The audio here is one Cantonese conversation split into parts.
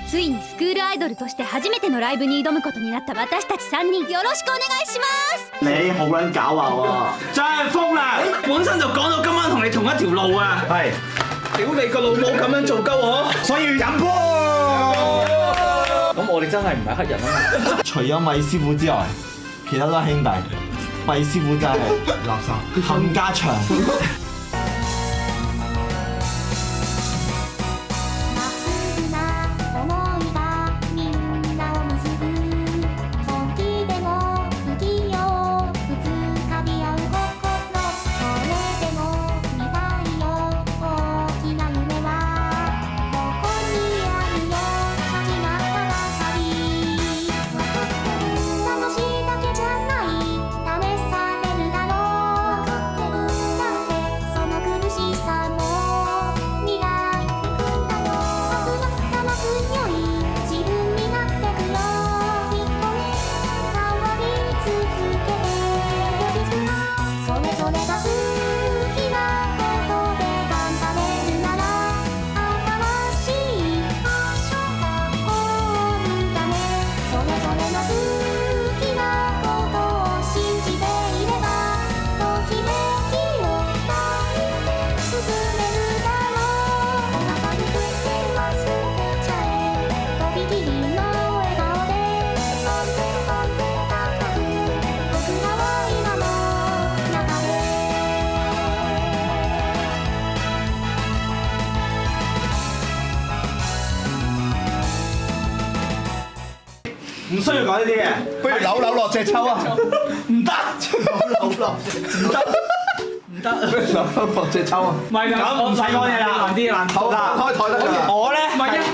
ついにスクールアイドルとして初めてのライブに挑むことになった私たち3人よろしくお願いします。你好撚狡猾喎，真係瘋啦！本身就講到今晚同你同一條路啊！係，屌你個老母咁樣做鳩我！所以要飲波。咁我哋真係唔係黑人啊嘛！除咗米師傅之外，其他都係兄弟。米師傅真係垃圾，冚家祥。唔需要講呢啲嘅，不如扭落隻抽啊！唔得，扭落唔得，唔得，不如扭落隻抽啊！唔係㗎，咁唔使講嘢啦，難啲難好頭開台得㗎。我咧唔係啊，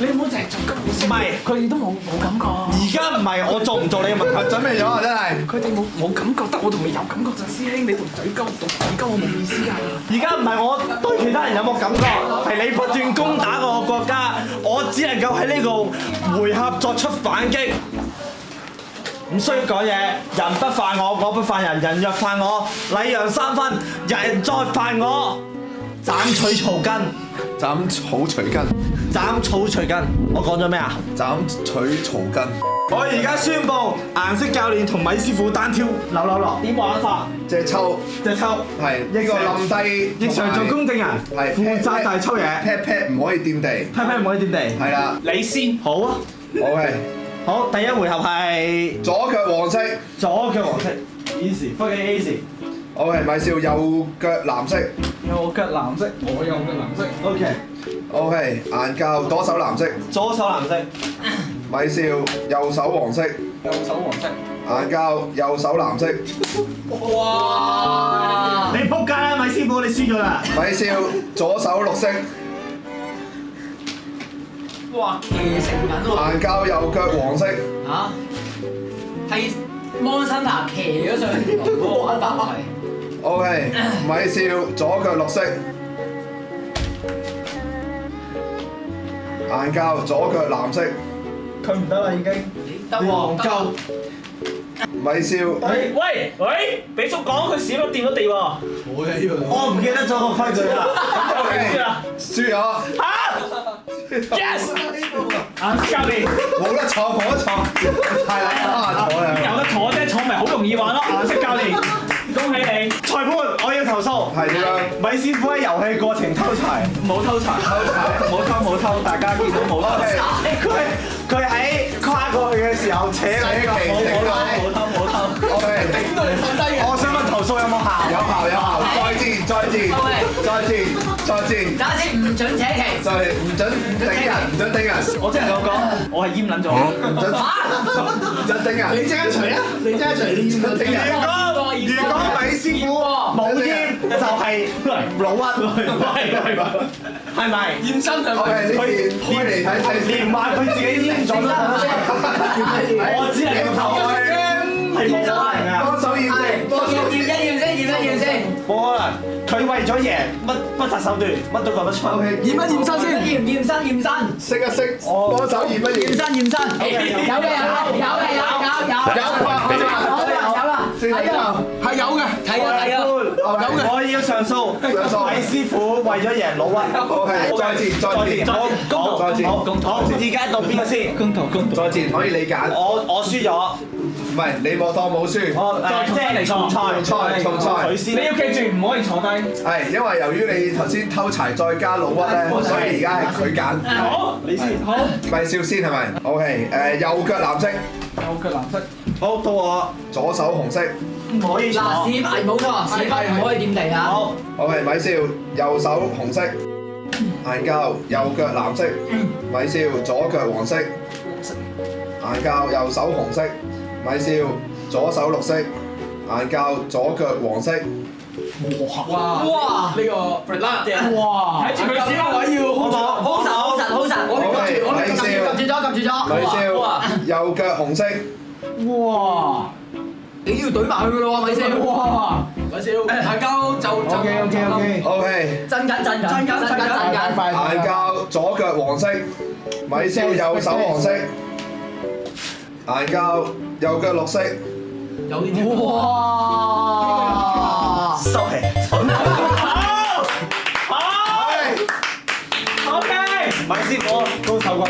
你唔好淨係做急先。唔係佢哋都冇感覺。而家唔係我做唔做你嘅問題，準備咗啊！真係。佢哋冇感覺，得我同你有感覺咋，師兄你同嘴鳩讀嘴鳩我冇意思㗎。而家唔係我對其他人有冇感覺，係你不斷攻打我個國家，我只能夠喺呢個回合作出反擊。唔需要講嘢，人不犯我，我不犯人，人若犯我，禮讓3分，人再犯我，斬取草根，斬草除根，斬草除根。我講咗咩啊？斬取草根。我而家宣布，顏色教練同米師傅單挑扭落，點玩法？隻抽隻抽係一個冧低，亦常做公證人，係負責大抽嘢 pat pat 唔可以掂地， ，pat pat 唔可以掂地。係啦。你先好啊， OK，好，第一回合係左腳黃色。左腳黃色 ，easy，fucking easy。OK，米少右腳藍色。右腳藍色，我右腳藍色。 OK，顏教左手藍色。左手藍色，米少右手黃色。右手黃色。顏教右手藍色。哇！你仆街啦，米師傅，你輸咗啦。米少左手綠色。哇，騎成品喎！顏教右腳黃色。嚇，係 Monster 騎咗上條路嗰個答係。OK，米少左腳綠色。顏教左腳藍色。佢唔得啦已經。得黃喎，夠。米少喂，俾叔講佢閃咗掂咗地喎。我唔記得咗個規矩啦。輸咗。Yes！教練冇得坐，冇得坐，太難啦，坐啊！有得坐啫，坐咪好容易玩咯。顏色教練，恭喜你！裁判，我要投訴。係點樣？米師傅喺遊戲過程偷柴，冇偷柴，冇偷，大家見到冇偷。佢喺跨過去嘅時候扯你個冇偷。OK，頂到你瞓低嘅。我想問投訴有冇效？有效有效，再戰再戰再戰，等下先，唔準扯旗。就係唔準頂人，唔準頂人，我真係咁講，我係閹撚咗。唔準頂人。你即刻除啊！你即刻除，你唔準頂人。如果米師傅冇閹，就係老屈，係咪？驗身係 OK，呢邊開嚟睇睇先。連埋佢自己閹咗都睇得出。我只係要投佢，係冇可能㗎。多手驗證，多手驗證。驗先。冇可能，佢為咗贏，乜不擇手段，乜都講得出。OK，驗身先。驗身。識一識，多手驗一驗。驗身。有嘅。有啊！係有嘅，係有嘅，睇過。我要要上訴。米師傅為咗贏老屈。好係，再戰，好，公道，好，而家到邊個先？公道。再戰可以你揀。我輸咗。唔係你冇當冇輸。即係重賽。佢先。你要記住唔可以坐低。係因為由於你頭先偷柴再加老屈咧，所以而家係佢揀。好，你先。好。咪笑先係咪 ？OK， 右腳藍色。右腳藍色。好，到我。左手紅色。唔可以坐。嗱，屎係冇錯，屎忽唔可以掂地啊。好。OK，咪笑，右手紅色。眼膠，右腳藍色。咪笑，左腳黃色。眼膠，右手紅色。咪笑，左手綠色。眼膠，左腳黃色。哇！呢個 哇！睇住佢屎忽位要好實。撳住咗。咪笑，右腳紅色。哇！你要懟埋佢噶咯喎，米少。哇！米少，眼膠就 OK，震緊。眼膠，左腳黃色。咪笑，右手黃色。眼膠，右腳綠色。有啲條。哇！收氣。OK， 米師傅，高手過啲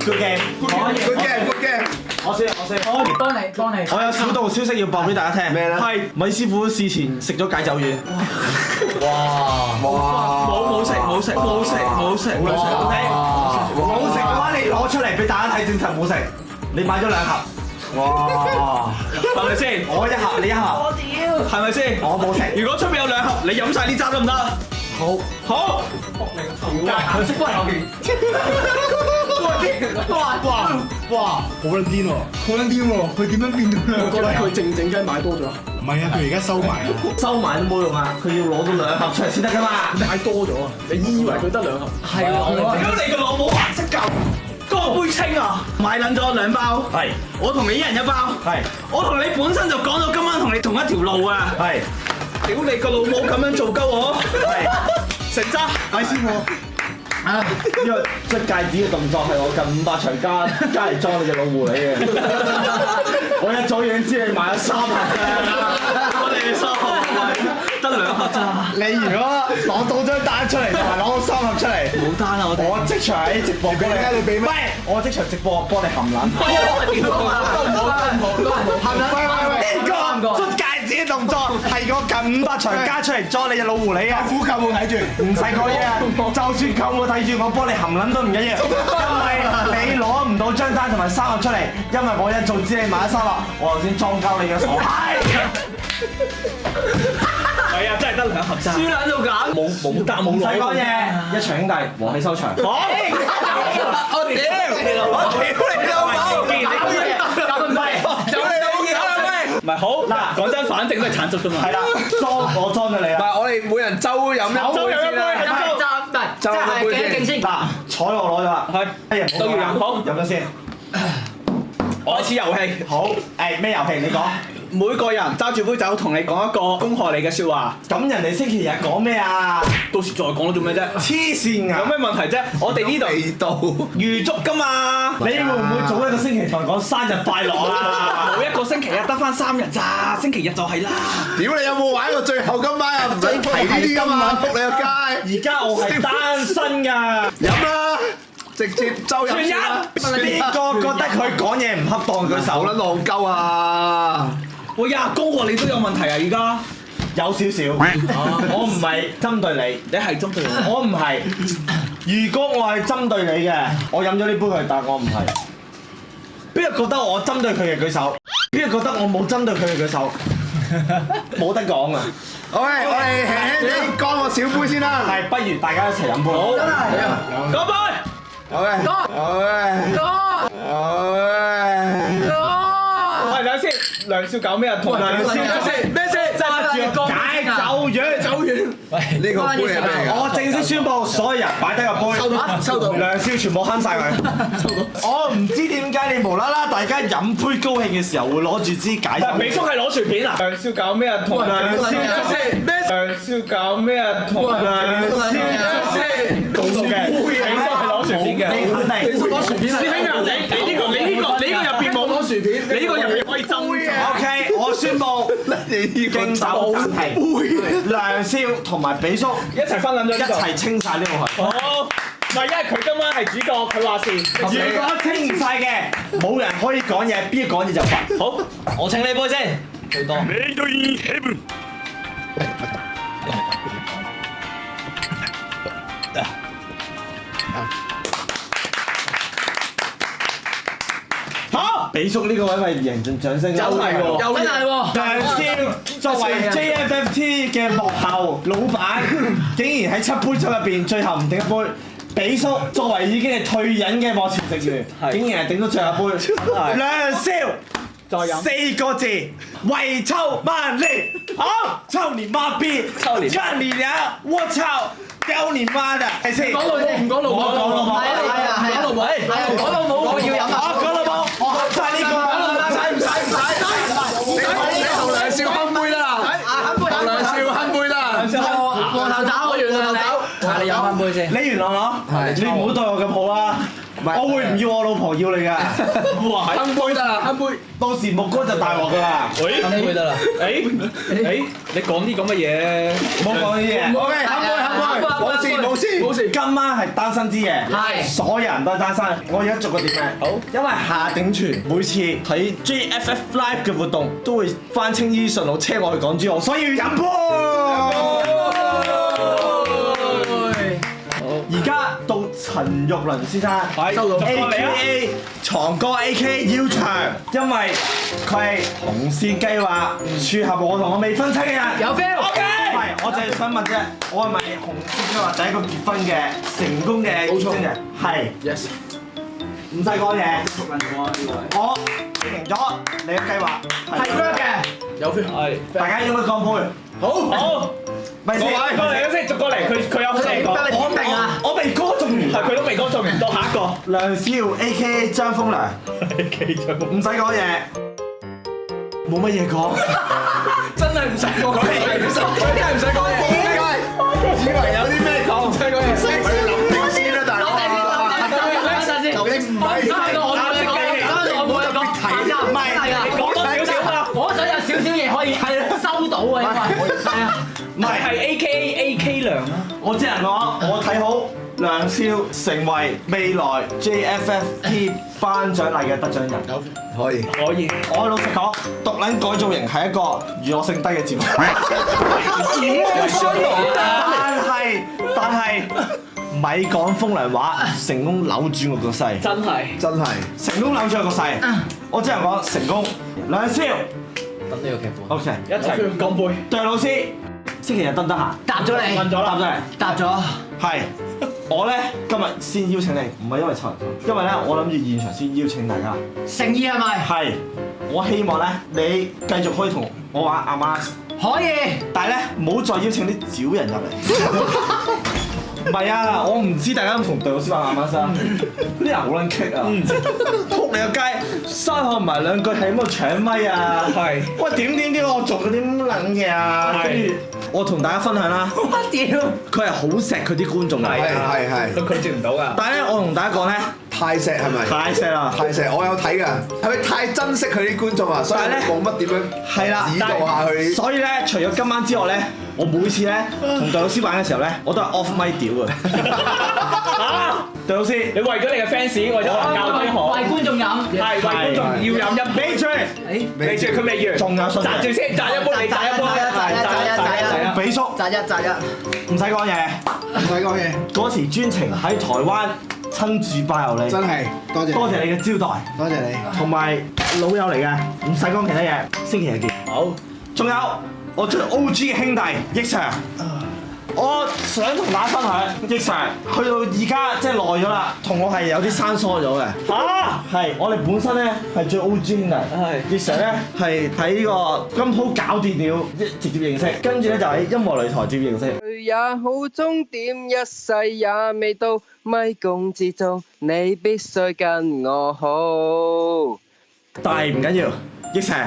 ，Good game。我先。幫你。我有小道消息要報俾大家聽。咩咧？係米師傅事前食咗解酒丸。冇食。冇食嘅話，你攞出嚟俾大家睇，證實冇食。你買咗2盒。哇！係咪先？我1盒，你1盒。我屌！係咪先？我冇食。如果出面有2盒，你飲晒呢扎得唔得？好。佢識關後邊。哇！好撚癲喎！佢點樣變到2個？佢靜雞買多咗。唔係啊，佢而家收埋啊！收埋都冇用啊！佢要攞到2盒出嚟先得㗎嘛！買多咗啊！你以為佢得2盒？係喎。如果你個腦冇顏色夠，嗰個杯清啊，買撚咗2包。係。我同你1人1包。係。我同你本身就講到今晚同你同一條路啊。係。屌你個老母咁樣做鳩我。係。成渣，米師傅。呢個出戒指嘅動作係我近500場加嚟裝你嘅老狐狸嘅。我一早已經知你買咗3盒我哋3盒得2盒咋？你如果攞到張單出嚟同埋攞到3盒出嚟，冇單啊！我即場喺直播幫你俾咩？我即場直播幫你含撚。呢個出戒指嘅動作係我近500場加出嚟裝你嘅老狐狸啊！虎舅冇睇住，唔使講嘢啊！就算舅冇睇住我幫你含撚都唔一樣，因為你攞唔到張單同埋3盒出嚟，因為我一早知你買咗3盒，我頭先裝鳩你嘅手。係啊，真係得2盒咋？輸撚到咁，冇得冇唔使講嘢，一場兄弟和氣收場。好，我屌你老母！唔係好嗱，講真，反正都係產足啫嘛。係啦，我裝咗你啦。我哋每人周飲一杯先啦。即係幾多勁先？嗱，彩我攞咗啦，都要飲，好飲咗先。開始遊戲。好，咩遊戲？你講。每個人揸住杯酒，同你講一個恭賀你嘅説話。咁人哋星期日講咩啊？到時再講咯，做咩啫？黐線啊！有咩問題啫？我哋呢度味道預祝㗎嘛。你會唔會早一個星期同人講生日快樂啊？冇一個星期日得翻3日咋，星期日就係啦。屌你有冇玩過最後今晚啊？唔使提呢啲㗎嘛，仆你個街！而家我係單身㗎。飲啦，直接周飲先啦。邊個覺得佢講嘢唔恰當舉手好撚戇鳩啊！喂呀，恭賀你都有問題啊！而家有少少，我唔係針對你，你係針對我。我唔係。如果我係針對你嘅，我飲咗呢杯佢，但我唔係。邊個覺得我針對佢嘅舉手？邊個覺得我冇針對佢嘅舉手？冇得講啊！ OK，我哋輕輕地乾個小杯先啦。係，不如大家一齊飲杯。好，乾杯！ OK。喂，等先，梁少搞咩啊？同梁少咩事？揸住個解酒丸。喂，呢個杯係咩嚟㗎？我正式宣佈，所有人擺低個杯，收到。梁少全部慳晒佢。收到。我唔知點解你無啦啦，大家飲杯高興嘅時候會攞住支解酒丸。美叔係攞薯片啊！梁少搞咩啊？同梁少搞咩啊？同梁少共數嘅。美叔係攞薯片嘅。美叔攞薯片啊！師兄啊，你呢個入邊冇攞薯片，你呢個入邊可以斟。OK，我宣佈敬酒暫停，梁少同埋比叔一齊分享咗一齊清晒呢個去。好，唔係因為佢今晚係主角，佢話事。如果清唔晒嘅，冇人可以講嘢，邊個講嘢就罰。好，我請你杯先，最多。好，比叔呢個位咪贏盡掌聲啦！真係喎，真係喎。梁少作為 JFFT 嘅幕後老闆，竟然喺7杯酒入邊最後唔頂一杯。比叔作為已經係退隱嘅幕前職員，竟然係頂到最後一杯。梁少再飲4個字，遺臭萬年。好，操你媽逼！看你倆，我操！屌你媽的！係先。講老母唔講老母，我講老母。係啊，講老母，講老母我要飲啊！講老母，我喝晒呢個。使唔使？你同梁少哼杯啦！同梁少哼杯啦！黃頭酒，我原諒你。你飲翻杯先。你原諒我，你唔好對我咁好啊！我會唔要我老婆要你㗎？哇！哼杯得啦，哼杯。到時木哥就大鑊㗎啦！飲杯得啦。你講啲咁嘅嘢，唔好講呢啲嘢。OK，哼杯，冇事。今晚係單身之夜，係所有人都係單身。我而家逐個點名。好，因為夏鼎全每次睇 JFF Live 嘅活動都會翻青衣順路車我去港珠澳，所以要飲杯。而家到陳玉麟先生，AKA 床哥 AKA 腰長，因為佢係紅線計劃撮合我同我未婚妻嘅人。有 feel。OK。唔係，我淨係想問啫，我係咪紅線計劃第一個結婚嘅成功嘅結婚人？係。Yes。唔使講嘢。我證明咗你嘅計劃係 work 嘅。有 feel。係。大家應該乾杯。好。咪先，過嚟先，逐個嚟，佢有好嘢講。我明啊，我未歌仲完，係佢都未歌仲完，到下一個。梁少 AKA 張風良，唔使講嘢，冇乜嘢講，真係唔使講嘢，真係唔使講嘢。以為有啲咩講，唔使講嘢。諗定先啦，大佬。你唔係。唔係，你講多少少啊？我想有少少嘢可以收到啊，因為係啊。唔係 AK 梁啊！我只能講，我睇好梁少成為未來 JFFT 頒獎禮嘅得獎人。可以。我老實講，獨撚改造型係一個娛樂性低嘅節目。但係咪講風涼話，成功扭轉我個勢。真係。成功扭轉我個勢。我只能講成功。梁少。等呢個劇本。OK，一齊乾杯。對老師。星期日得唔得閒？答咗你，問咗啦，答咗。係，我咧今日先邀請你，唔係因為湊人數，因為咧我諗住現場先邀請大家。誠意係咪？係，我希望咧你繼續可以同我玩阿媽。可以。但係咧唔好再邀請啲tiểu人入嚟。唔係啊，我唔知大家有冇同隊老師玩阿媽生，啲人好撚棘啊！撲你個街，三口唔埋兩句係喺度搶咪啊！係，喂點我做嗰啲乜撚嘢啊？跟住我同大家分享啦。乜屌？佢係好錫佢啲觀眾㗎。係。都拒絕唔到㗎。但係咧，我同大家講咧，太錫係咪？太錫啦！太錫，我有睇㗎。係咪太珍惜佢啲觀眾啊？所以冇乜點樣係啦，指導下佢。所以咧，除咗今晚之外咧，我每次咧同隊老師玩嘅時候咧，我都係 off mic 屌嘅。隊老師，你為咗你嘅 fans，為咗教啲學，為觀眾飲，係為觀眾要飲一杯。未住，佢未完，仲有信。擲住先，擲一杯，你擲一杯，擲一。比叔，擲一。唔使講嘢，嗰時專程喺台灣親自拜遊你，真係多謝你嘅招待，多謝你。同埋老友嚟嘅，唔使講其他嘢，星期日見。好，仲有我最 OG 嘅兄弟益常，我想同大家分享，益常去到而家即係耐咗啦，同我係有啲生疏咗嘅。係我哋本身咧係最 OG 兄弟，益常咧係喺呢個金鋪搞掂了，直接認識，跟住咧就喺音樂擂台直接認識。誰也好，終點一世也未到，咪共之中，你必須跟我好。但係唔緊要，益常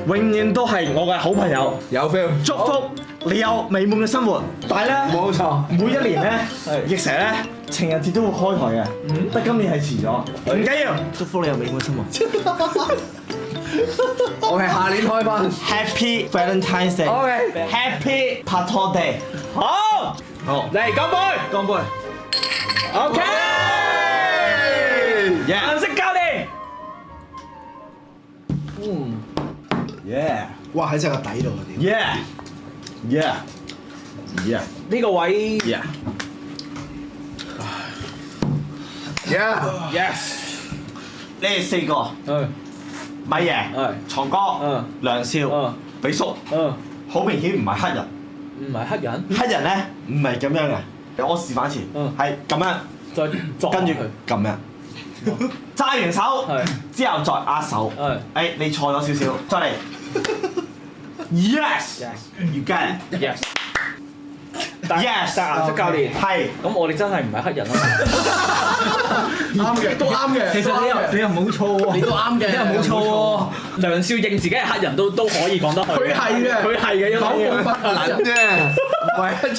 永遠都係我嘅好朋友，有 feel。祝福你有美滿嘅生活。但係咧，冇錯，每一年咧，益常咧情人節都會開台嘅，但今年係遲咗，唔緊要，祝福你有美滿嘅生活。OK， 下年開翻。 Happy Valentine's Day。 OK。 Happy 拍拖 Day。好，好，嚟乾杯。乾杯。 OK。 Yeah。顏色教練。Yeah。哇喺隻個底度啊屌！ Yeah。Yeah。呢個位 Yeah。 Yeah。 ，yes。你哋四個，米爺、床哥、梁少、比叔，好明顯唔係黑人。唔係黑人，黑人咧唔係咁樣嘅，我示範一次，係咁樣，再跟住咁樣，揸完手之後再握手。誒，你錯咗少少，再嚟。Yes，you get it。 yes。Yes，但顏色教練係，咁我哋真係唔係黑人啊！啱嘅，都啱嘅。其實你又冇錯喎，你都啱嘅，你又冇錯喎。梁少認自己係黑人都可以講得佢。佢係嘅，佢係嘅，因為講部分撚啫，唔係黑人。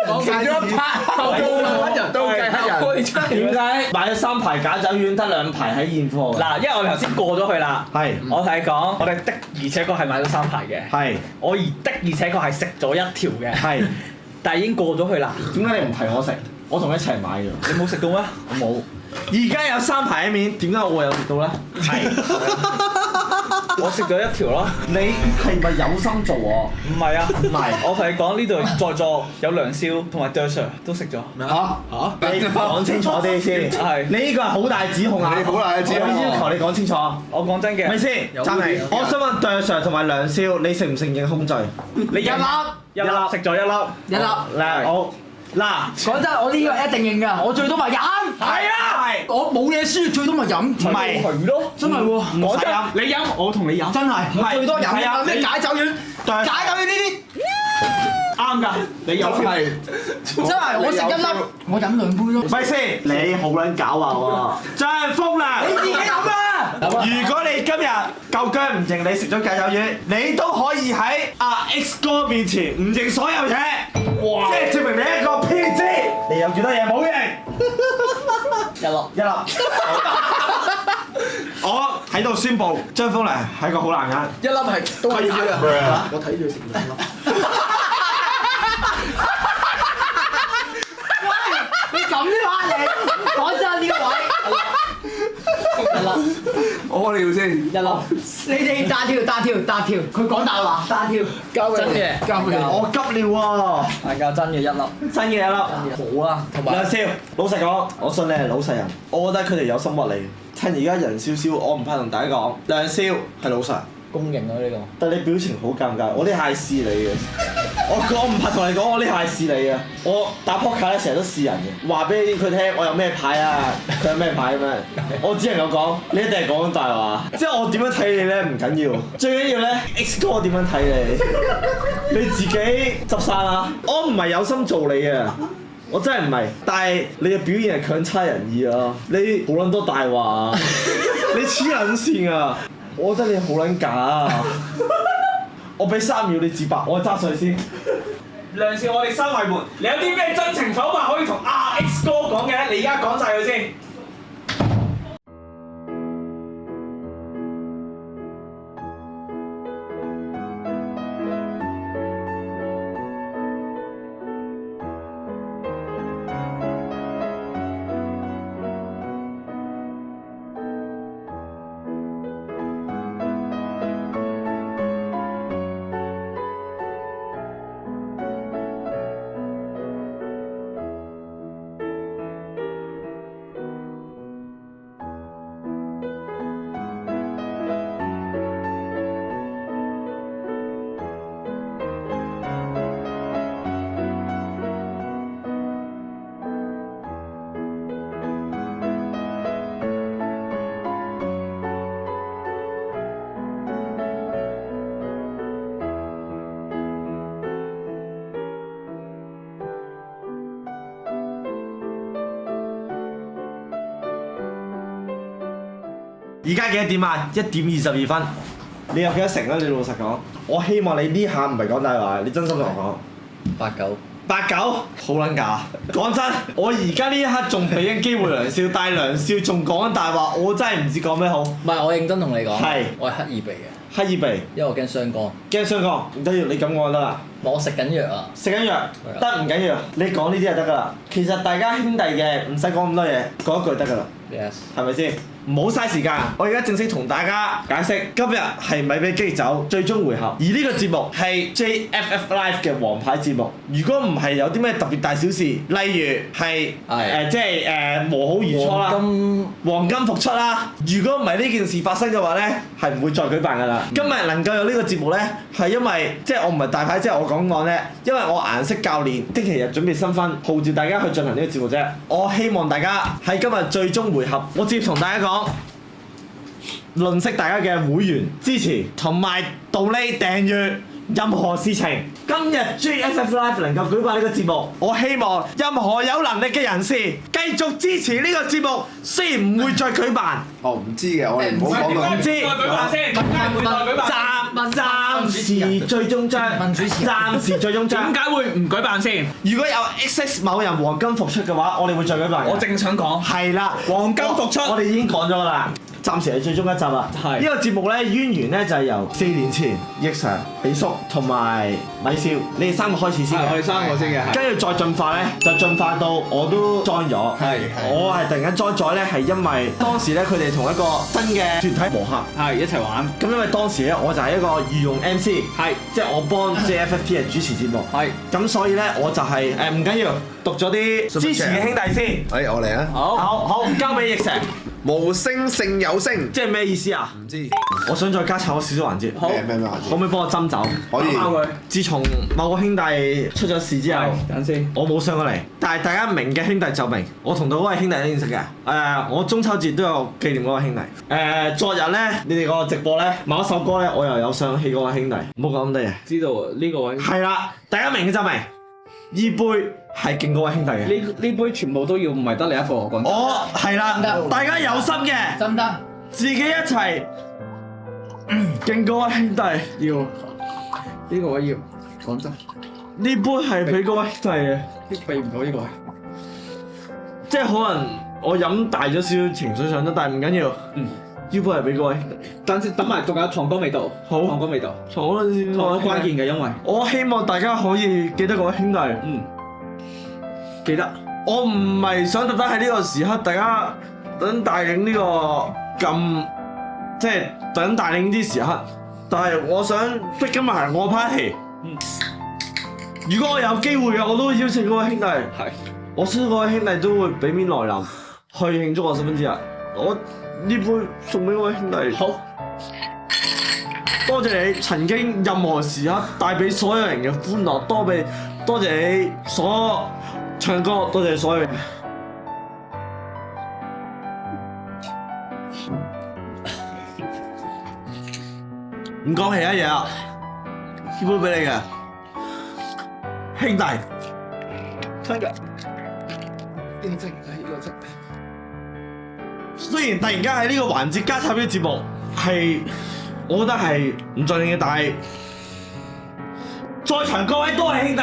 講其中一 part， 黑人都計黑人。點解買咗3排假酒丸得2排喺現貨㗎？嗱，因為我哋頭先過咗去啦。係，我同你講，我哋的而且確係買咗3排嘅。係，我的而且確係食咗1條嘅。係。但係已經過咗去啦。點解你唔提我食？我同佢一齊買㗎。你冇食到咩？我冇。而家有3排喺面，點解我有食到咧？係。我食咗1條咯。你係咪有心做我？唔係啊，唔係。我同你講呢度在座有梁少同埋 Sir 都食咗。你講清楚啲先。係。你呢個係好大指控啊！你好大指控。我要求你講清楚。我講真嘅。咪先？暫停。我想問 Sir 同埋梁少，你承唔承認控罪？你一粒食咗1粒。一粒。嗱，我嗱講真，我呢個一定認㗎，我最多咪飲。係啊，係。我冇嘢輸，最多咪飲。唔係。係咯。真係喎，唔使飲。你飲，我同你飲。真係。我最多飲係啊咩解酒丸？解酒丸呢啲啱㗎，你有真係真係，我食1粒，我飲2杯咯。咪先？你好撚狡猾喎！張風啦！你自己飲啊！如果你今日夠姜唔認你食咗假酒丸，你都可以喺阿 X 哥面前唔認所有嘢，哇！即係證明你一個騙子。你有幾多嘢冇認？1粒。我喺度宣佈，張風嚟係個好男人。一粒係都係要嘅。我睇住佢食2粒。你咁樣你講真呢個位。我屙尿先。1粒。你哋單條，佢講大話，單條。交俾你。真嘅。交俾你。我急尿喎！大家真嘅1粒。真嘅1粒。好啊，同埋梁少，老實講，我信你係老實人，我覺得佢哋有心屈你。趁而家人少少，我唔怕同大家講，梁少係老實。公認啊呢個。但你表情好尷尬，我呢下係試你嘅。我唔怕同你講，我呢下係試你嘅。我打撲克咧，成日都試人嘅，話俾佢聽我有咩牌啊，佢有咩牌咁樣。我只能夠講，你一定係講緊大話。即係我點樣睇你咧唔緊要，最緊要咧 X 哥點樣睇你，你自己執生啦。我唔係有心做你啊。我真係唔係，但係你嘅表現係強差人意啊！你好撚多大話啊！你黐撚線啊！我覺得你好撚假啊！我俾3秒你自白，我揸水先。梁少，我哋收埋門，你有啲咩真情醜話可以同阿 X 哥講嘅？你而家講晒佢先。而家幾多點啊？1點22分。你有幾多成啊？你老實講，我希望你呢下唔係講大話，你真心同我講。89好撚假。講真，我而家呢一刻仲俾緊機會梁少，但係梁少仲講緊大話，我真係唔知講咩好。唔係，我認真同你講，係我係刻意避嘅，刻意避，因為我驚傷肝。驚傷肝，唔緊要，你咁講得啦。我食緊藥啊，食緊藥得唔緊要，你講呢啲就得㗎啦。其實大家兄弟嘅唔使講咁多嘢，講一句得㗎啦， Yes，係咪先？唔好嘥時間，我而家正式同大家解釋，今日係咪俾激走最終回合，而呢個節目係 JFF Live 嘅王牌節目。如果唔係有啲咩特別大小事，例如係即係和好如初啦，黃金復出啦。如果唔係呢件事發生嘅話咧，係唔會再舉辦㗎啦。今日能夠有呢個節目咧，係因為即係我唔係大牌，即係我講咧，因為我顏色教練星期日準備新婚，號召大家去進行呢個節目啫。我希望大家喺今日最終回合，我直接同大家講。吝嗇大家嘅會員支持同埋道理訂閱任何事情。今日 JFF Live 能夠舉辦呢個節目，我希望任何有能力嘅人士繼續支持呢個節目，雖然唔會再舉辦。哦，唔知嘅，我哋唔好講到。唔知舉辦先，暫時最終章，暫時最終章。點解會唔舉辦先？如果有 XX 某人黃金復出嘅話，我哋會再舉辦。我正想講，係啦，黃金復出，我哋已經講咗㗎啦。暫時係最終一集啦。係呢個節目咧，淵源咧就係由4年前奕 Sir、比叔同埋米少，你哋3個開始先嘅。我哋3個先嘅，跟住再進化咧，就進化到我都 join 咗。我係突然間 join 咗咧，係因為當時咧佢哋同一個新嘅團體磨合，係一齊玩。咁因為當時咧我就係一個御用 MC，係即係我幫 JFFT 係主持節目。係咁所以咧我就係唔緊要，讀咗啲支持嘅兄弟先。我嚟啊！好，交俾奕 Sir。無聲勝有聲，即係咩意思啊？唔知我想再加插我少少環節。好咩環節？可唔可以幫我斟酒？可以。包佢。自從某個兄弟出咗事之後，等先。我冇上過嚟，但係大家明嘅兄弟就明。我同到嗰位兄弟都認識嘅。我中秋節都有紀念嗰個兄弟。昨日咧，你哋個直播咧，某一首歌咧，我又有上戲嗰個兄弟。唔好講咁多嘢。知道呢個位。係啦，大家明嘅就明。呢杯係勁嗰位兄弟嘅。呢杯全部都要，唔係得你一個講真。我係啦，大家有心嘅，真得，自己一齊勁嗰位兄弟。要呢個位要講真。呢杯係俾嗰位兄弟嘅。避唔到呢個位。即係可能我飲大咗少少情緒上咗，但係唔緊要。呢杯係俾嗰位兄弟。等先，等埋仲有藏歌味道。好，藏歌味道。藏歌先。藏歌關鍵嘅，因為我希望大家可以記得嗰位兄弟。記得。我唔係想特登喺呢個時刻，大家等帶領呢個咁，即係等帶領啲時刻。但係我想逼緊埋我 party。如果我有機會嘅，我都會邀請嗰位兄弟。係。我相信嗰位兄弟都會俾面來臨，去慶祝我10分之日。我呢杯送俾嗰位兄弟。好。多謝你曾經任何時刻帶俾所有人嘅歡樂，多謝你所唱歌，多謝所有人。唔講其他嘢啊！呢杯俾你嘅兄弟，真嘅。認真係呢個真。雖然突然間喺呢個環節加插呢個節目係，我覺得係唔盡興嘅，但係在場各位都係兄弟，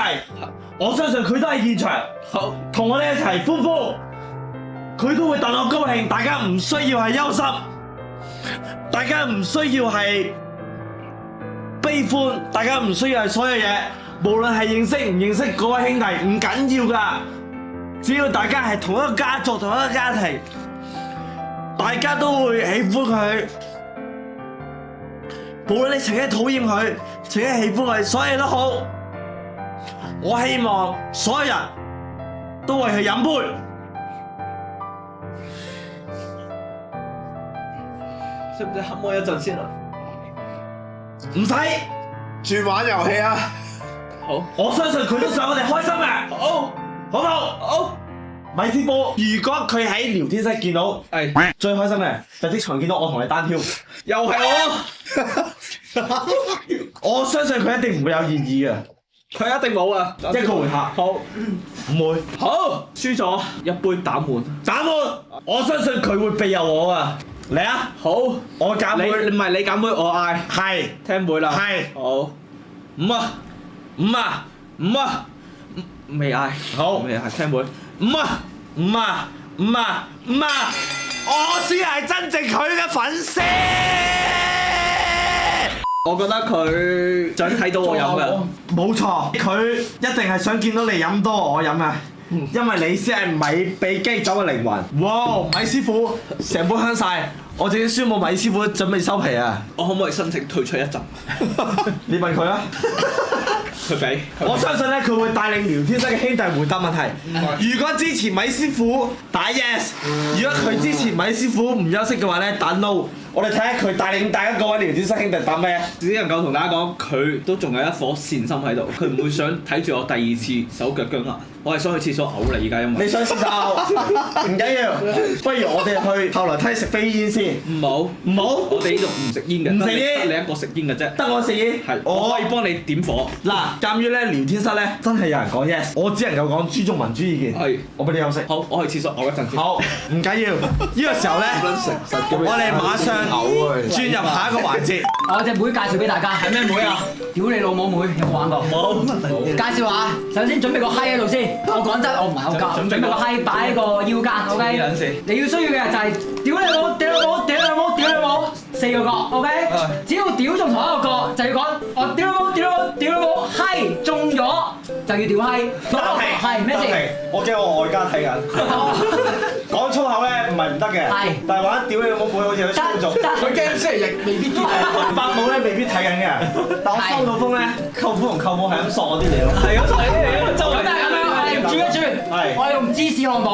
我相信佢都係現場，同我哋一齊歡呼，佢都會戥我高興。大家唔需要係憂心，大家唔需要係悲歡，大家唔需要係所有嘢，無論係認識唔認識嗰位兄弟唔緊要㗎，只要大家係同一個家族、同一個家庭，大家都會喜歡佢。無論你曾經討厭佢，曾經喜歡佢，所有嘢都好，我希望所有人都為佢飲杯。使唔使黑魔一陣先啊？唔使，轉玩遊戲啊！好，我相信佢都想我哋開心嘅。好，好唔好？好。米師傅，如果佢喺聊天室見到，最開心嘅就即場見到我同你單挑，又係我，我相信佢一定唔會有異議嘅，佢一定冇啊！一個回合，好，唔會，好，輸咗一杯打滿，我相信佢會庇佑我啊！嚟啊！好，我揀杯，你唔係你揀杯，我嗌，係聽杯啦，係，好，五啊，未嗌，好未嗌，聽妹。 5啊5啊5啊5啊！我先係真正佢嘅粉絲。我覺得佢想睇到我飲嘅。冇錯，佢一定係想見到你飲多我飲啊！因為你先係米比基酒嘅靈魂。哇！米師傅成杯香晒，我正宣佈米師傅準備收皮啊！我可唔可以申請退出一陣？你問佢啊！佢俾。我相信咧，佢會帶領聊天室嘅兄弟回答問題。如果支持米師傅打 yes，如果佢支持米師傅唔休息嘅話咧，打 no。我哋睇下佢帶領大家各位聊天室兄弟打咩？只能夠同大家講，佢都仲有一顆善心喺度，佢唔會想睇住我第2次手腳僵硬。我係想去廁所嘔啦，而家因為。你想試下嘔？唔緊要，不如我哋去後樓梯食飛煙先。唔好，唔好，我哋呢度唔食煙嘅，唔食煙得你一個食煙嘅啫。得我食煙。係，我可以幫你點火。嗱，鑑於咧聊天室咧真係有人講 yes，我只能夠講尊重民主意見。係，我俾你休息。好，我去廁所嘔一陣先。好，唔緊要。呢個時候咧，我哋馬上轉入下一個環節。我隻妹介紹俾大家，係咩妹啊？屌你老母妹，有冇玩過？冇。介紹下，首先準備個閪喺度先。我講真，我唔係好教。準備個閪擺喺個腰間 ，OK？你要需要嘅就係屌你老母，屌你老母，屌你老母，屌你老母，4個角 ，OK？只要屌中同一個角，就要講我屌你老母，屌你老母，屌你老母，閪中咗就要屌閪。係咩事？我驚我外家睇緊。講粗口咧唔係唔得嘅，但係玩屌你老母妹好似有啲粗俗。佢驚星期日未必見到。伯母咧未必睇緊嘅，但我收到風咧，舅父同舅母係咁索我啲嘢咯。係咁索啲嘢，周圍咁樣，我哋轉一轉，我哋用芝士漢堡，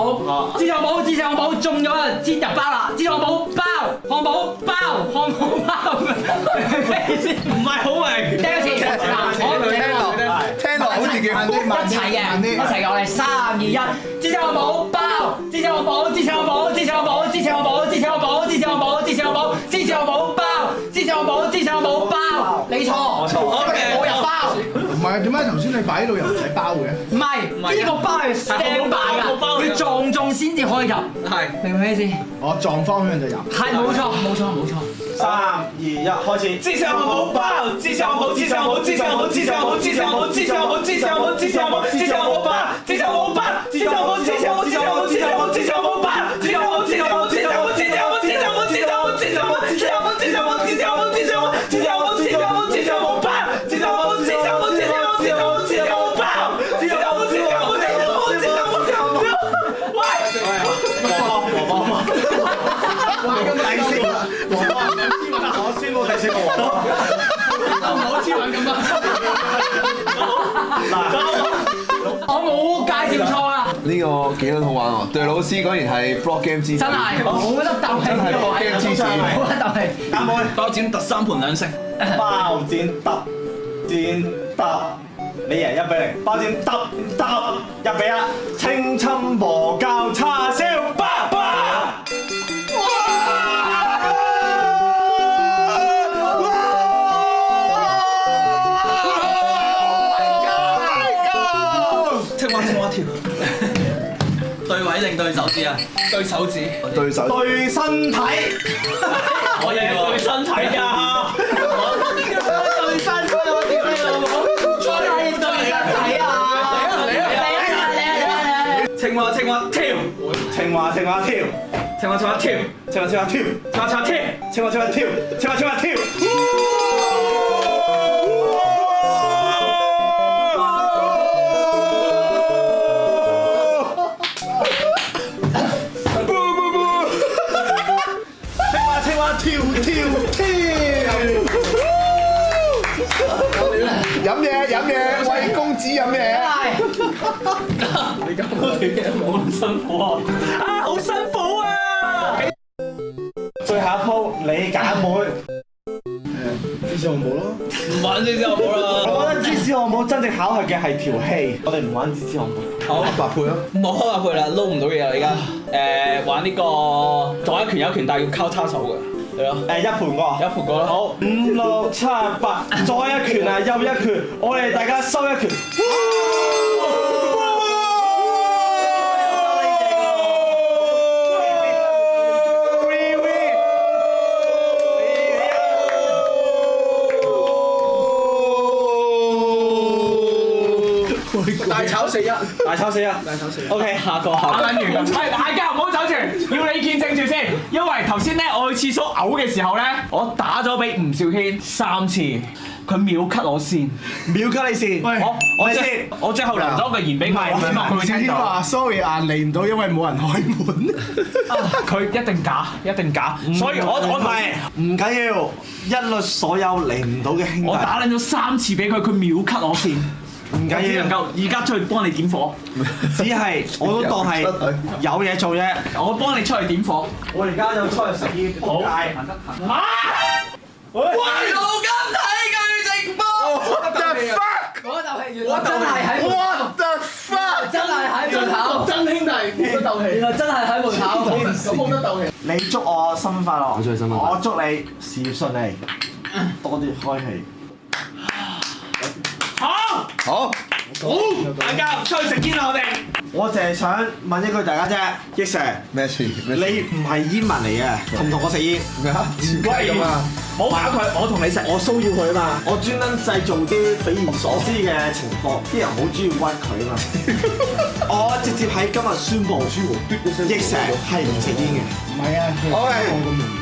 芝士漢堡，芝士漢堡中咗啊，煎入包啦，芝士漢堡包，漢堡包，漢堡包，唔係好明。第一次，嗱，聽落好似叫一齊嘅，我哋3、2、1，芝士漢堡包，芝士漢堡，芝士漢堡，芝士漢堡，芝士漢堡，芝士漢堡，芝士漢堡，芝士漢堡，芝士漢堡包，芝士漢堡，芝士漢堡包，你錯，我有包。唔係，點解頭先你擺喺度又唔使包嘅？唔係，呢個包係 stand by 㗎，要撞中先至可以入。係，明唔明咩意思？我撞方向就入。係，冇錯。3、2、1，開始。芝士漢堡包，芝士漢堡，芝士漢堡，芝士漢堡，芝士漢堡，芝士漢堡，芝士漢堡，芝士漢堡，芝士漢堡，芝士漢堡包，芝士漢堡包，芝士漢堡，芝士漢堡，芝士漢堡，芝士漢堡，芝士漢堡包，芝士漢堡，芝士漢堡，芝士漢堡，芝士漢堡，芝士漢堡，芝士漢堡，芝士漢堡，芝士漢堡，芝士漢堡，芝士漢堡，芝士漢堡，芝士漢堡，芝士漢堡，芝士漢堡，芝士漢堡包，芝士漢堡，芝士漢堡，芝士漢堡，芝士漢堡，芝士漢堡包，芝士漢堡，芝士漢堡，芝士漢堡，芝士漢堡，芝士漢堡，喂！我宣布第4個黃波，唔好黐玩咁啊！我冇介紹錯啊！呢個幾好玩喎！對老師果然係 block game 之子，真係冇得鬥氣，真係 block game 之子，冇得鬥氣。啱唔啱？包剪特3盤2勝，包剪揼剪揼，你贏1比0。包剪揼揼1比1，青春和教叉燒包包。青蛙跳，對位定對手指啊？對手指，對手對身體，可以喎，對身體啊！對身體我屌你老母！再係對身體啊！嚟！青蛙跳，青蛙跳，青蛙跳，青蛙跳，青蛙跳。飲嘢，喂公子飲嘢。你咁多嘢冇咁辛苦啊！好辛苦啊！最後一鋪你揀妹，芝士漢堡咯。唔玩芝士漢堡啦！我覺得芝士漢堡真正考核嘅係條氣，我哋唔玩芝士漢堡。好白配咯，冇開白配啦，撈唔到嘢啦而家。玩呢個左一拳右一拳，但係要交叉手嘅。係咯，一盤過，一盤過啦。好，5、6、7、8，左一拳啊，右一拳，我哋大家收一拳。大大炒4-1，大炒4-1。OK， 下個。打緊完㗎。係大家唔好走住，要你見證住先。因為頭先咧我去廁所嘔嘅時候咧，我打咗俾吳兆軒3次，佢秒 cut 我線，秒 cut 你線。我最後留咗個言俾佢，希望佢會聽到。話 sorry 啊，嚟唔到，因為冇人開門。佢一定假，一定假。所以我唔係唔緊要，一律所有嚟唔到嘅兄弟。我打撚咗3次俾佢，佢秒 cut 我線。唔緊要，能夠而家出去幫你點火，只係我都當係有嘢做啫。我幫你出去點火。我而家就出去食煙，仆街。喂，老金睇佢直播。What the fuck？ 嗰鬥氣原來真係喺門口。What the fuck？ 真係喺門口。真兄弟，冇得鬥氣。原來真係喺門口。冇得鬥氣。你祝我新婚快樂，我祝你事業順利，多啲開氣。好，大家出去食煙啦，我哋。我淨係想問一句大家啫，益成咩事？你唔係煙民嚟嘅，同唔同我食煙？咩啊？唔係咁啊！唔好搞佢，我同你食。我騷擾佢啊嘛，我專登製造啲匪夷所思嘅情況，啲人好中意屈佢啊嘛。我直接喺今日宣布，益成係唔食煙嘅。唔係啊，我咁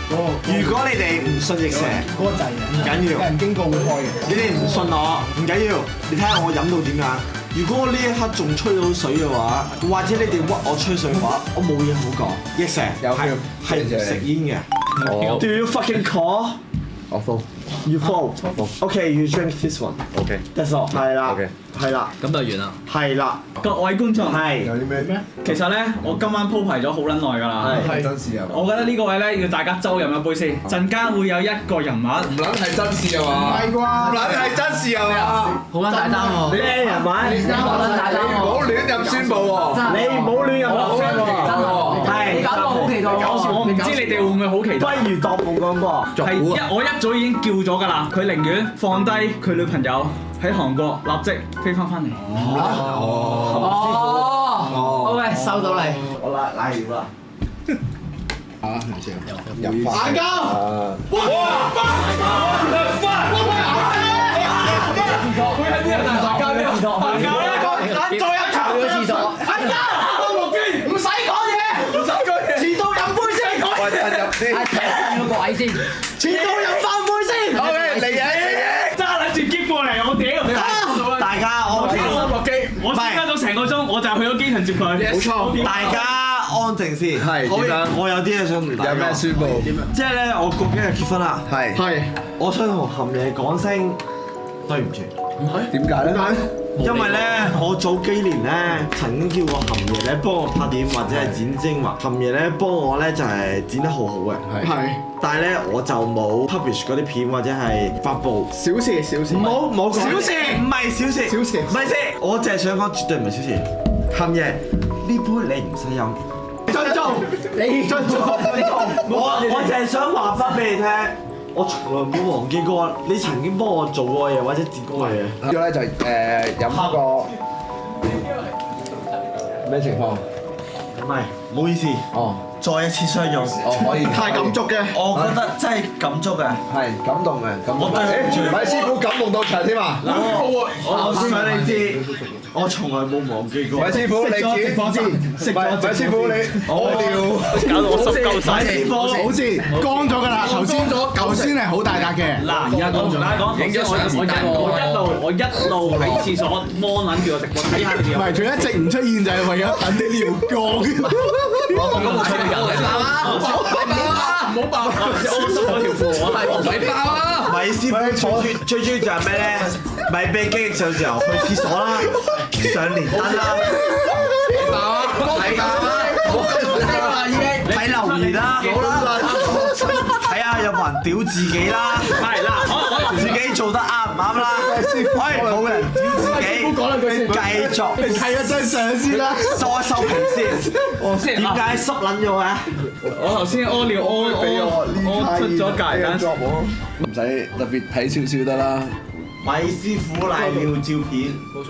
用如果你哋唔信益成，嗰個掣啊，唔緊要有。人經過會開嘅。你哋唔信我，唔緊要，你睇下我飲到點樣。如果我呢一刻仲吹到水嘅話，或者你哋屈我吹水嘅話，我冇嘢好講。益成係唔食煙嘅。Do you fucking call？我 full。You full。Okay, you drink this one. OK。That's all。係啦。係啦。咁就完啦。係啦。各位觀眾，係。有啲咩？其實咧，我今晚鋪排咗好撚耐㗎啦。係真事啊！我覺得呢個位咧要大家周飲一杯先，陣間會有一個人物。唔撚係真事啊嘛？係啩？唔撚係真事啊嘛？好撚大單喎。咩人物？好撚大單唔好亂咁宣佈喎！你唔好亂入落聲喎。你搞到我好期待喎。我唔知你哋會唔會好期待。不如當冇講過。我一早已經叫咗㗎啦，佢寧願放低佢女朋友喺韓國，立即飛翻嚟。OK，收到你。我拉料啦。入飯。眼交。前度飲翻杯先。OK，嚟嘢。揸撚住喼過嚟，我屌！大家我先加咗成個鐘，我就去咗機場接佢。冇錯，大家安靜先。係點樣？我有啲嘢想同大家講。有咩宣佈？即係咧，我過幾日結婚啦。係。我想同含爺講聲對唔住。點解咧？因為咧，我早幾年咧曾經叫過含爺咧幫我拍片或者係剪精華，含爺咧幫我咧就係剪得好好嘅。係。但係咧我就冇 publish 嗰啲片或者係發布。小事。冇小事唔係小事。唔係先，我淨係想講絕對唔係小事。含爺呢杯你唔使飲。尊重。我淨係想話翻俾你聽。我從來冇忘記過你曾經幫我做過嘢或者剪過嘢。呢個咧就飲嗰個咩情況？唔係，唔好意思。哦，再一次相用。可以。太感觸嘅。我覺得真係感觸嘅。係感動嘅，感動。我對唔住米師傅感動到場添啊！我想你知，我從來冇忘記過。米師傅你自己知，米師傅你屙尿，搞到我濕鳩晒。師傅，好似乾咗㗎啦，頭先係好大格嘅。嗱，而家講同大家講，影咗相先我一路喺廁所摸撚住個直播睇下你哋。唔係，仲一直唔出現就係為咗等啲尿乾。咁我出嚟唔好爆啊！我濕咗條褲，我係唔使爆啊！米師傅最中意就係咩咧？咪俾經歷上時候去廁所啦，上連登啦，睇留言啦，睇下有冇人屌自己啦，係嗱，自己做得啱唔啱啦？冇人屌自己，繼續睇一張相先啦。收皮先。點解濕撚咗嘅？我頭先屙尿屙出咗界間。唔使特別睇少少得啦。米師傅賴尿照片，冇錯，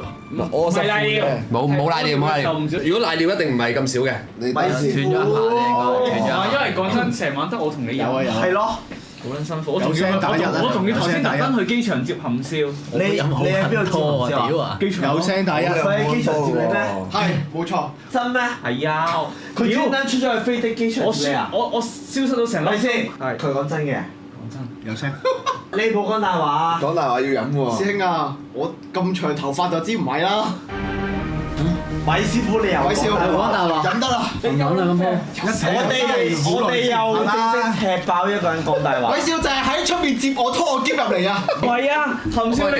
我係賴尿，冇賴尿，冇賴尿。如果賴尿一定唔係咁少嘅。你米師傅斷咗一下啫，應該斷咗。因為講真，成晚得我同你有。係咯，好撚辛苦，我仲要頭先特登去機場接含笑。你喺邊度接含笑啊？機場有聲第一，佢喺機場接你咩？係冇錯。真咩？係啊，佢專登出咗去飛的機場接你啊？我消失咗成粒咪先？係佢講真嘅。有聲。你冇講大話。講大話要飲喎。師兄啊，我咁長頭髮就知唔係啦。米師傅你又米師傅講大話飲得啦。飲啦咁樣。我哋又正式踢爆一個人講大話。米師傅就係喺出面接我拖我篋入嚟啊！係啊，含笑你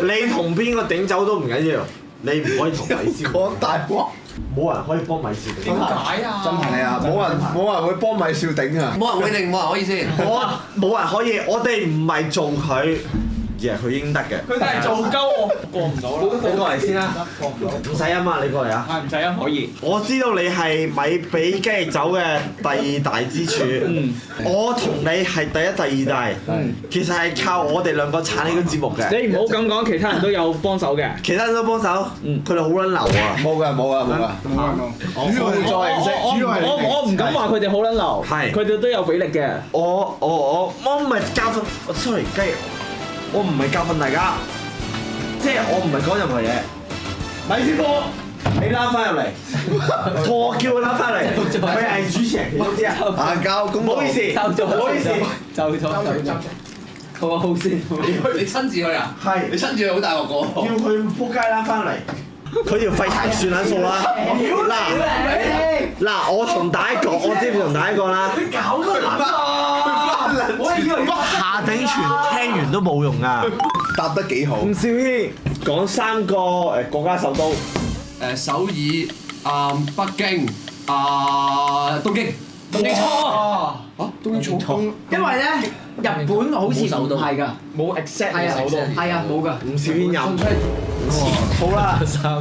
你同邊個頂走都唔緊要，你唔可以同米師傅講大話。冇人可以幫米少頂。點解啊？真係啊！冇人會幫米少頂啊！冇人會定冇人可以先。冇人可以，我哋唔係做佢，而係佢應得嘅。佢都係做鳩我，過唔到啦。你過嚟先啦，過唔到。唔使啊嘛，你過嚟啊！係唔使啊，可以。我知道你係米比雞翼酒嘅第二大支柱，我同你係第一、第二大，其實係靠我哋兩個撐呢個節目嘅。你唔好咁講，其他人都有幫手嘅。其他人都幫手，佢哋好撚流啊！冇㗎。主要係做形式，我唔敢話佢哋好撚流，係佢哋都有俾力嘅。我唔係教訓，sorry 雞翼，我唔係教訓大家，即係我唔係講任何嘢。米師傅，你拉翻入嚟，我叫佢拉翻嚟，佢係主持人，你都知啊。硬交公道。唔好意思，唔好意思，佢話好先，你親自去啊？係你親自去好大鑊個。叫佢撲街拉翻嚟，佢條廢柴算撚數啦。嗱，我同大家講，我知唔同大家講啦。你搞乜撚啊？下頂全聽完都冇用啊！答得幾好。吳兆軒講3個國家首都。首爾、北京、東京。東京錯。東京錯。因為咧，日本好似唔係㗎。冇 exact 係啊，手都。係啊，冇㗎。吳兆軒飲。好啦，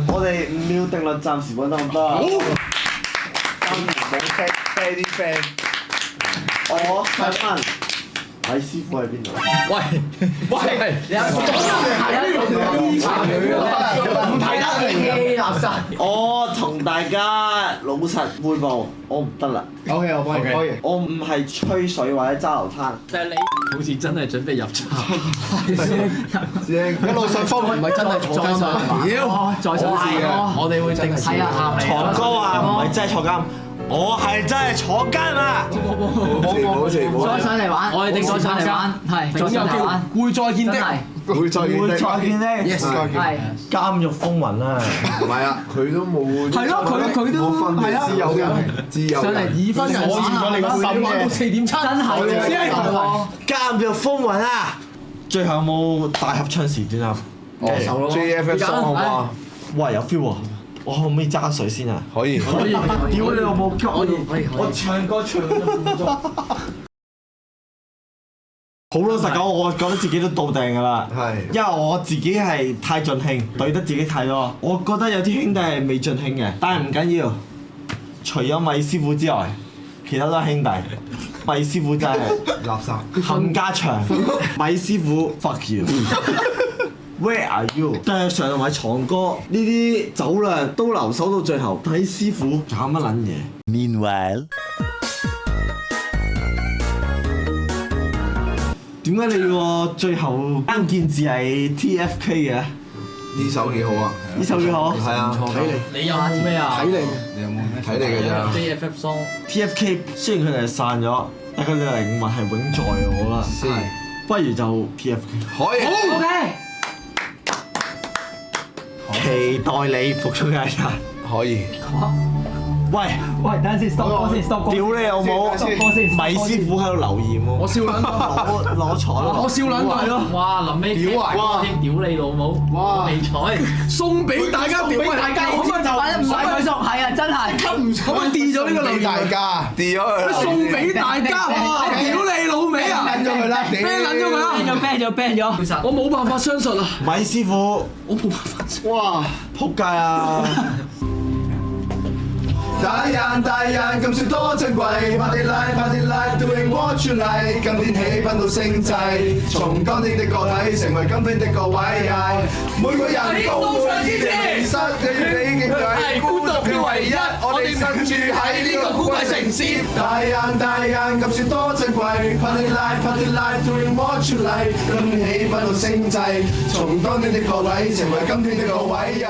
我哋5秒定律暫時揾得咁多。啤啲 friend。我想問米師傅喺邊度？你有唔睇得你垃圾。我同大家老實匯報，我唔得啦。OK，我幫你可以。我唔係吹水或者揸流灘。但係你好似真係準備入閘。師兄，一路順風，唔係真係坐監嘛？再上市嘅，我哋會定時係啊，藏哥啊，唔係真係坐監，我係真係坐監啊！再上嚟玩，我哋定再上嚟玩，係總有機會，會再見的，會再見的。會再見呢？係監獄風雲啊！唔係啊，佢都冇。係咯，佢都係啊，自由嘅，自由上嚟已婚人士，我驗咗你個心玩到4點7，真係監獄風雲啊！最後有冇大合唱時段啊？哦 JFF song 好嘛？哇，有 feel 喎！我可唔可以揸水先啊？可以。屌你老母急！我唱歌唱咗1分鐘。好老實講，我覺得自己都到定㗎啦。係。因為我自己係太盡興，對得自己太多。我覺得有啲兄弟係未盡興嘅，但係唔緊要。除咗米師傅之外，其他都係兄弟。米師傅真係垃圾。冚家祥。米師傅 fuck you。Where are you？但係上同埋藏哥呢啲酒量都留守到最後，睇師傅搞乜撚嘢 ？Meanwhile，點解你個最後關鍵字係 TFK 嘅？呢首幾好啊！呢首幾好？係啊，睇你。你有冇咩啊？睇你。你有冇咩？睇你嘅咋。JFF song。TFK 雖然佢哋係散咗，但佢哋嘅靈魂係永在嘅，我覺得。係。不如就 TFK。可以。好 OK。期待你復出嘅一日。可以。喂，等陣先 stop 歌先 stop 歌。屌你老母！米師傅喺度留言喎。我笑撚攞彩咯。我笑撚到咯。哇！臨尾屌啊！添屌你老母！哇！微彩送俾大家，屌大家，可唔可以就唔使佢送？係啊，真係。可唔可以跌咗呢個留言？大家跌咗佢。送俾大家，屌你老味啊！撚咗佢啦，ban 撚咗佢啦，ban 咗。我冇辦法相信啊！米師傅，我冇辦法。哇！仆街啊！大人咁算多珍貴 ，Party life，Party life，doing what you like。今天氣氛到星際，從當天的個體成為今天的個位。每個人都會以你迷失，你敬舉，孤獨嘅位。唯一，我哋身處喺呢個古怪城市。大雁咁算多珍貴 ，Party life doing what you like， 今起不到星際，從當年的各位成為今天的各位。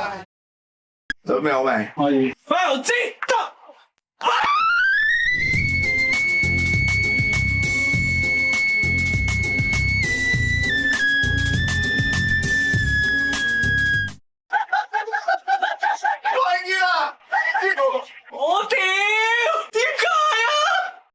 準備好未？可以。快知得。